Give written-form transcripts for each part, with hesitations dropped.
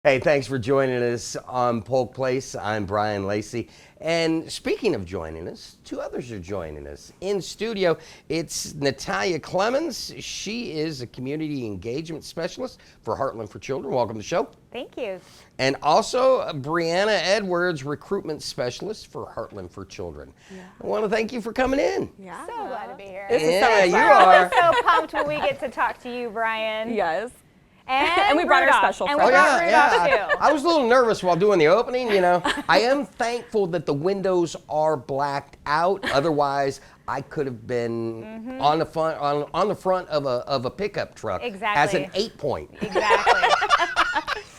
Hey, thanks for joining us on Polk Place. I'm Brian Lacey. And speaking of joining us, two others are joining us in studio. It's Natalia Clemens. She is a community engagement specialist for Heartland for Children. Welcome to the show. Thank you. And also Brianna Edwards, recruitment specialist for Heartland for Children. Yeah. I want to thank you for coming in. Yeah. So glad to be here. This is so much fun. You are. I'm so pumped when we get to talk to you, Brian. Yes. And we brought Rudolph. our special friend. And we brought Rudolph too. I was a little nervous while doing the opening, you know. I am thankful that the windows are blacked out. Otherwise, I could have been on the front of a pickup truck as an 8-point. Exactly.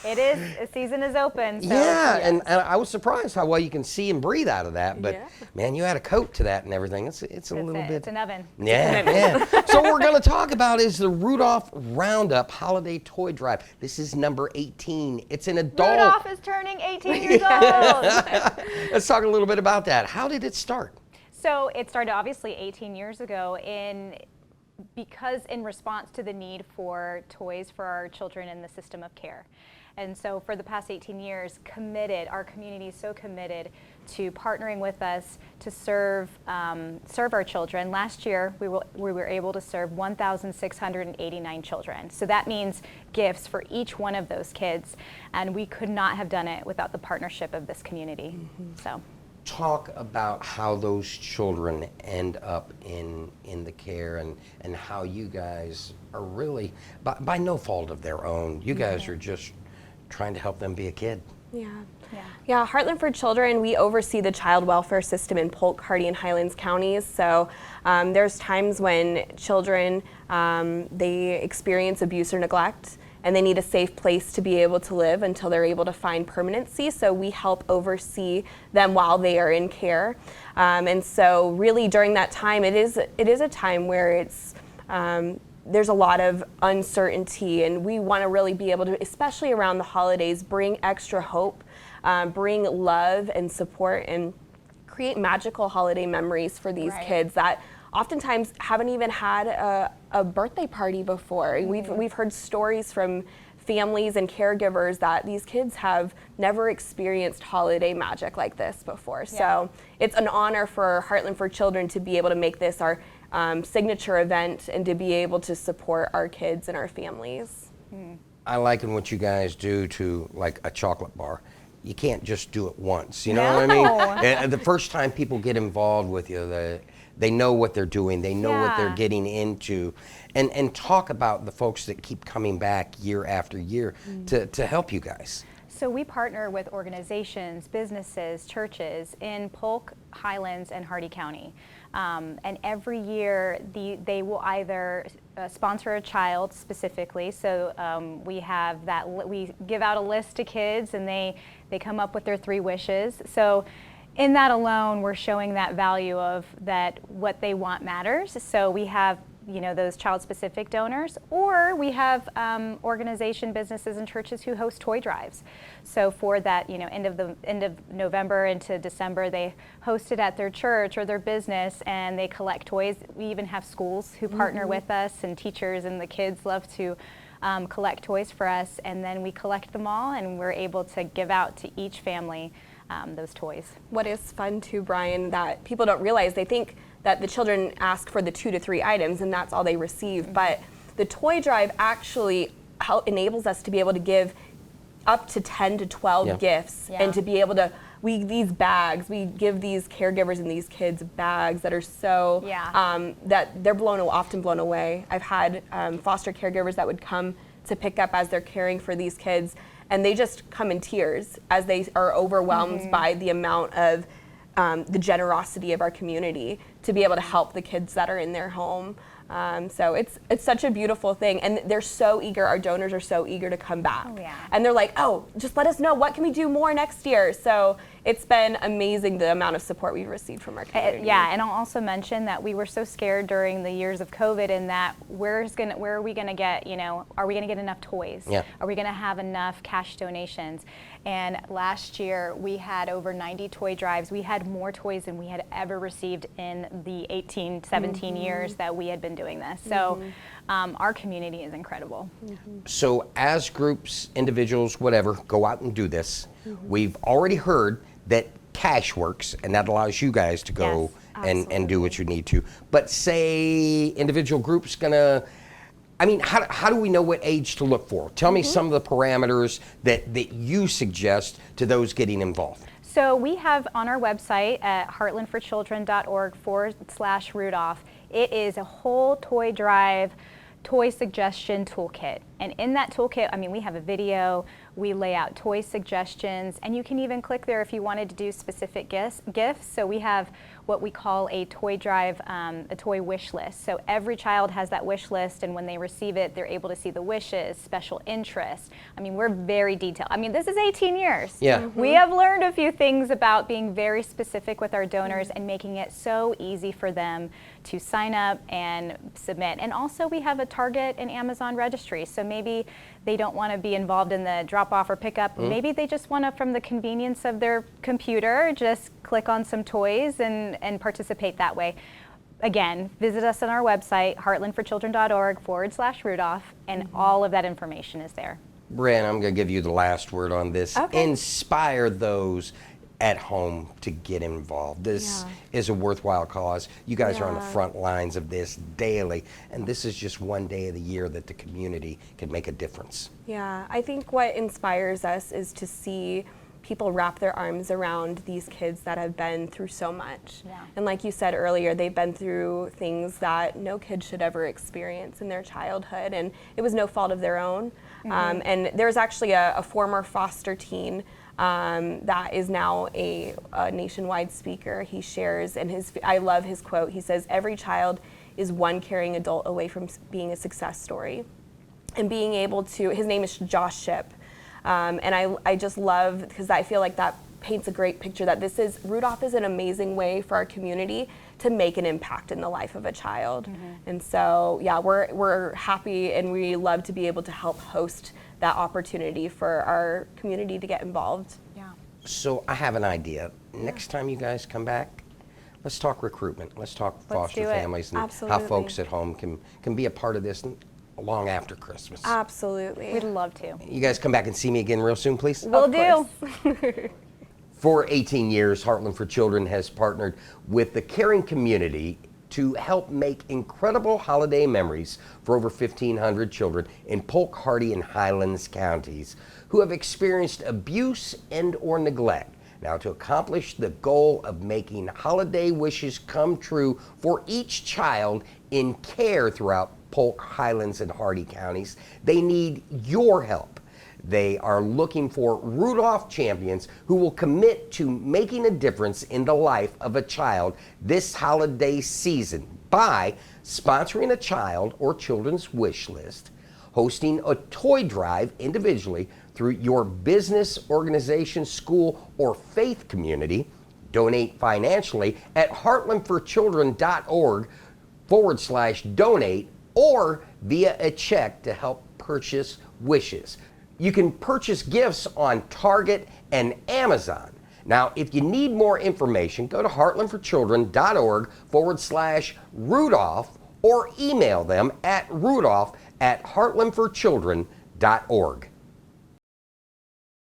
It is. The season is open. So yeah, and I was surprised how well you can see and breathe out of that. But man, you add a coat to that and everything. It's a little bit. It's an oven. Yeah. So what we're going to talk about is the Rudolph Roundup Holiday Toy Drive. This is number 18. It's an adult. Rudolph is turning 18 years old. Let's talk a little bit about that. How did it start? So it started obviously 18 years ago because in response to the need for toys for our children in the system of care. And so for the past 18 years, our community is so committed to partnering with us to serve our children. Last year, we were able to serve 1,689 children. So that means gifts for each one of those kids. And we could not have done it without the partnership of this community. So. Talk about how those children end up in the care and how you guys are really, by no fault of their own, you guys are just trying to help them be a kid. Yeah, Heartland for Children, we oversee the child welfare system in Polk, Hardee, and Highlands counties. So there's times when children, they experience abuse or neglect, and they need a safe place to be able to live until they're able to find permanency. So we help oversee them while they are in care. And so really during that time, it is a time where it's, there's a lot of uncertainty, and we want to really be able to, especially around the holidays, bring extra hope, bring love and support, and create magical holiday memories for these kids that oftentimes haven't even had a birthday party before. We've heard stories from families and caregivers that these kids have never experienced holiday magic like this before. So it's an honor for Heartland for Children to be able to make this our signature event and to be able to support our kids and our families. I liken what you guys do to like a chocolate bar. You can't just do it once, you know what I mean? And the first time people get involved with you, they know what they're doing, they know what they're getting into, and talk about the folks that keep coming back year after year to help you guys. So we partner with organizations, businesses, churches in Polk, Highlands, and Hardee County. And every year they will either sponsor a child specifically. So we give out a list to kids, and they come up with their 3 wishes. So in that alone, we're showing that value of that what they want matters. So we have those child-specific donors, or we have organization, businesses, and churches who host toy drives. So for that, end of November into December, they host it at their church or their business, and they collect toys. We even have schools who partner with us, and teachers and the kids love to collect toys for us, and then we collect them all, and we're able to give out to each family those toys. What is fun too, Brian, that people don't realize, they think that the children ask for the 2 to 3 items and that's all they receive, but the toy drive actually enables us to be able to give up to 10 to 12 gifts, and to be able to, we give these caregivers and these kids bags that are so, that they're often blown away. I've had foster caregivers that would come to pick up as they're caring for these kids, and they just come in tears as they are overwhelmed by the amount of the generosity of our community to be able to help the kids that are in their home. So it's such a beautiful thing, and they're so eager, our donors are so eager to come back. And they're like, oh, just let us know, what can we do more next year? So it's been amazing the amount of support we've received from our community. Yeah, and I'll also mention that we were so scared during the years of COVID in that where are we gonna get, are we gonna get enough toys? Yeah. Are we gonna have enough cash donations? And last year we had over 90 toy drives. We had more toys than we had ever received in the 18, 17 years that we had been doing this. So our community is incredible. So as groups, individuals, whatever, go out and do this. We've already heard that cash works, and that allows you guys to go Yes, and do what you need to. But say individual groups gonna, how do we know what age to look for? Tell me some of the parameters that you suggest to those getting involved. So we have on our website at heartlandforchildren.org/Rudolph, it is a whole toy drive, toy suggestion toolkit. And in that toolkit, we have a video, we lay out toy suggestions, and you can even click there if you wanted to do specific gifts. So we have what we call a toy drive, a toy wish list. So every child has that wish list, and when they receive it, they're able to see the wishes, special interest. We're very detailed. This is 18 years. Yeah. We have learned a few things about being very specific with our donors and making it so easy for them to sign up and submit. And also we have a Target and Amazon registry. So maybe they don't want to be involved in the drop off or pickup. Maybe they just want to, from the convenience of their computer, just click on some toys and participate that way. Again, visit us on our website, heartlandforchildren.org/Rudolph, and all of that information is there. Brian, I'm going to give you the last word on this. Okay. Inspire those at home to get involved. This is a worthwhile cause. You guys are on the front lines of this daily, and this is just one day of the year that the community can make a difference. Yeah, I think what inspires us is to see people wrap their arms around these kids that have been through so much. Yeah. And like you said earlier, they've been through things that no kid should ever experience in their childhood, and it was no fault of their own. And there's actually a former foster teen that is now a nationwide speaker. He shares, and I love his quote. He says, "Every child is one caring adult away from being a success story." And being able to, his name is Josh Shipp, and I just love, because I feel like that paints a great picture that Rudolph is an amazing way for our community to make an impact in the life of a child. And so, yeah, we're happy, and we love to be able to help host that opportunity for our community to get involved. Yeah. So I have an idea. Next time you guys come back, let's talk recruitment. Let's talk foster do it. families and how Absolutely. folks at home can be a part of this long after Christmas. Absolutely. We'd love to. You guys come back and see me again real soon, please. Will do. For 18 years, Heartland for Children has partnered with the caring community to help make incredible holiday memories for over 1,500 children in Polk, Hardee, and Highlands counties who have experienced abuse and or neglect. Now, to accomplish the goal of making holiday wishes come true for each child in care throughout Polk, Highlands, and Hardee counties, they need your help. They are looking for Rudolph Champions who will commit to making a difference in the life of a child this holiday season by sponsoring a child or children's wish list, hosting a toy drive individually through your business, organization, school, or faith community. Donate financially at heartlandforchildren.org/donate or via a check to help purchase wishes. You can purchase gifts on Target and Amazon. Now, if you need more information, go to heartlandforchildren.org/Rudolph or email them at rudolph@heartlandforchildren.org.